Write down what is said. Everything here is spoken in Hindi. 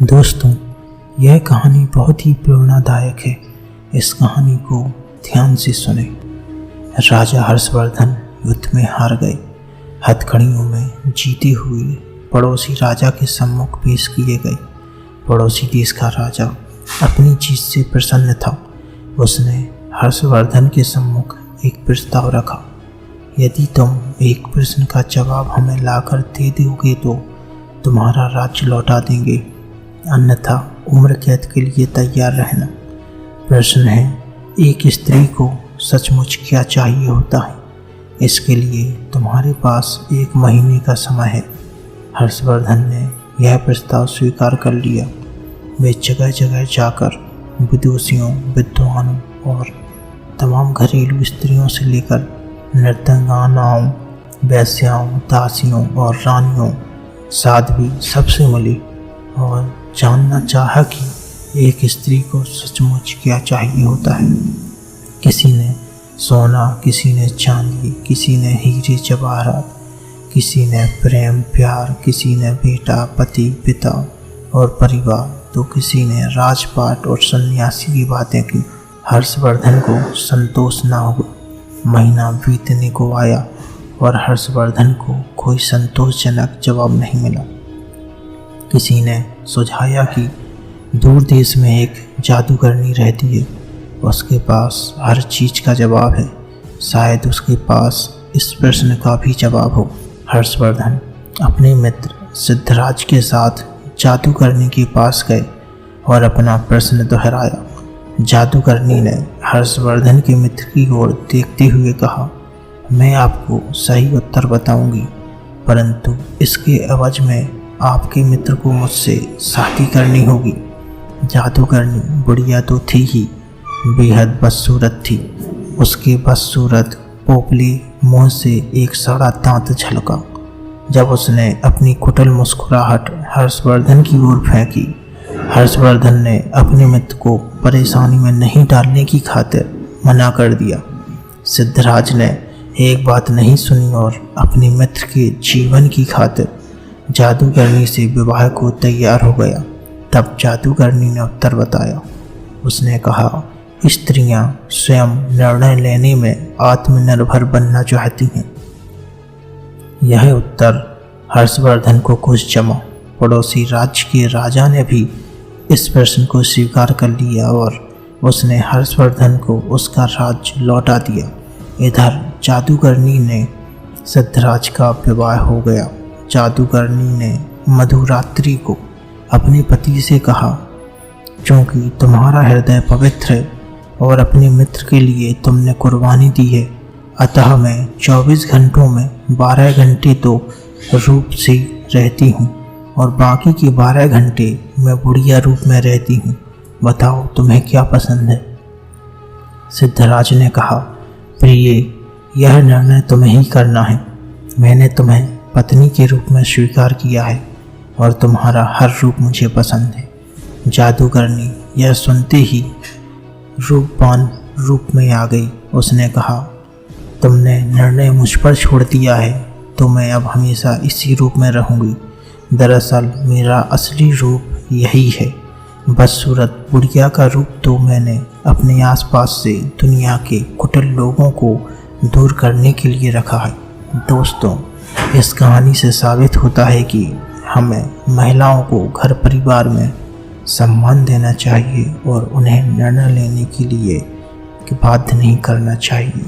दोस्तों, यह कहानी बहुत ही प्रेरणादायक है। इस कहानी को ध्यान से सुने। राजा हर्षवर्धन युद्ध में हार गए। हथकड़ियों में जीते हुए पड़ोसी राजा के सम्मुख पेश किए गए। पड़ोसी देश का राजा अपनी जीत से प्रसन्न था। उसने हर्षवर्धन के सम्मुख एक प्रस्ताव रखा। यदि तुम एक प्रश्न का जवाब हमें लाकर दे दोगे तो तुम्हारा राज्य लौटा देंगे, अन्यथा उम्र कैद के लिए तैयार रहना। प्रश्न है, एक स्त्री को सचमुच क्या चाहिए होता है? इसके लिए तुम्हारे पास 1 महीने का समय है। हर्षवर्धन ने यह प्रस्ताव स्वीकार कर लिया। वे जगह जगह जाकर विदुषियों, विद्वानों और तमाम घरेलू स्त्रियों से लेकर नर्तंगानाओं, वैश्याओं, दासियों और रानियों, साध्वी सबसे मिली और जानना चाहा कि एक स्त्री को सचमुच क्या चाहिए होता है। किसी ने सोना, किसी ने चांदी, किसी ने हीरे जवाहरात, किसी ने प्रेम प्यार, किसी ने बेटा, पति, पिता और परिवार, तो किसी ने राजपाट और सन्यासी की बातें की। हर्षवर्धन को संतोष न हुआ। महीना बीतने को आया और हर्षवर्धन को कोई संतोषजनक जवाब नहीं मिला। किसी ने सुझाया कि दूर देश में एक जादूगरनी रहती है, उसके पास हर चीज़ का जवाब है। शायद उसके पास इस प्रश्न का भी जवाब हो। हर्षवर्धन अपने मित्र सिद्धराज के साथ जादूगरनी के पास गए और अपना प्रश्न दोहराया। जादूगरनी ने हर्षवर्धन के मित्र की ओर देखते हुए कहा, मैं आपको सही उत्तर बताऊंगी, परंतु इसके एवज में आपके मित्र को मुझसे शादी करनी होगी। जादूगरनी बुढ़िया तो थी ही, बेहद बदसूरत थी। उसके बदसूरत पोपले मुंह से एक सड़ा दांत झलका। जब उसने अपनी कुटिल मुस्कुराहट हर्षवर्धन की ओर फेंकी, हर्षवर्धन ने अपने मित्र को परेशानी में नहीं डालने की खातिर मना कर दिया। सिद्धराज ने एक बात नहीं सुनी और अपने मित्र के जीवन की खातिर जादूगरनी से विवाह को तैयार हो गया। तब जादूगरनी ने उत्तर बताया। उसने कहा, स्त्रियां स्वयं निर्णय लेने में आत्मनिर्भर बनना चाहती हैं। यह उत्तर हर्षवर्धन को कुछ जमा। पड़ोसी राज्य के राजा ने भी इस प्रश्न को स्वीकार कर लिया और उसने हर्षवर्धन को उसका राज्य लौटा दिया। इधर जादूगरनी ने सिद्धराज का विवाह हो गया। जादूगरनी ने मधुरात्रि को अपने पति से कहा, क्योंकि तुम्हारा हृदय पवित्र है और अपने मित्र के लिए तुमने कुर्बानी दी है, अतः मैं 24 घंटों में 12 घंटे तो रूप से रहती हूँ और बाकी के 12 घंटे मैं बुढ़िया रूप में रहती हूँ। बताओ तुम्हें क्या पसंद है? सिद्धराज ने कहा, प्रिय, यह निर्णय तुम्हें ही करना है। मैंने तुम्हें पत्नी के रूप में स्वीकार किया है और तुम्हारा हर रूप मुझे पसंद है। जादूगरनी यह सुनते ही रूपवान रूप में आ गई। उसने कहा, तुमने निर्णय मुझ पर छोड़ दिया है तो मैं अब हमेशा इसी रूप में रहूँगी। दरअसल मेरा असली रूप यही है। बदसूरत बुढ़िया का रूप तो मैंने अपने आसपास से दुनिया के कुटिल लोगों को दूर करने के लिए रखा है। दोस्तों, इस कहानी से साबित होता है कि हमें महिलाओं को घर परिवार में सम्मान देना चाहिए और उन्हें निर्णय लेने के लिए बाध्य नहीं करना चाहिए।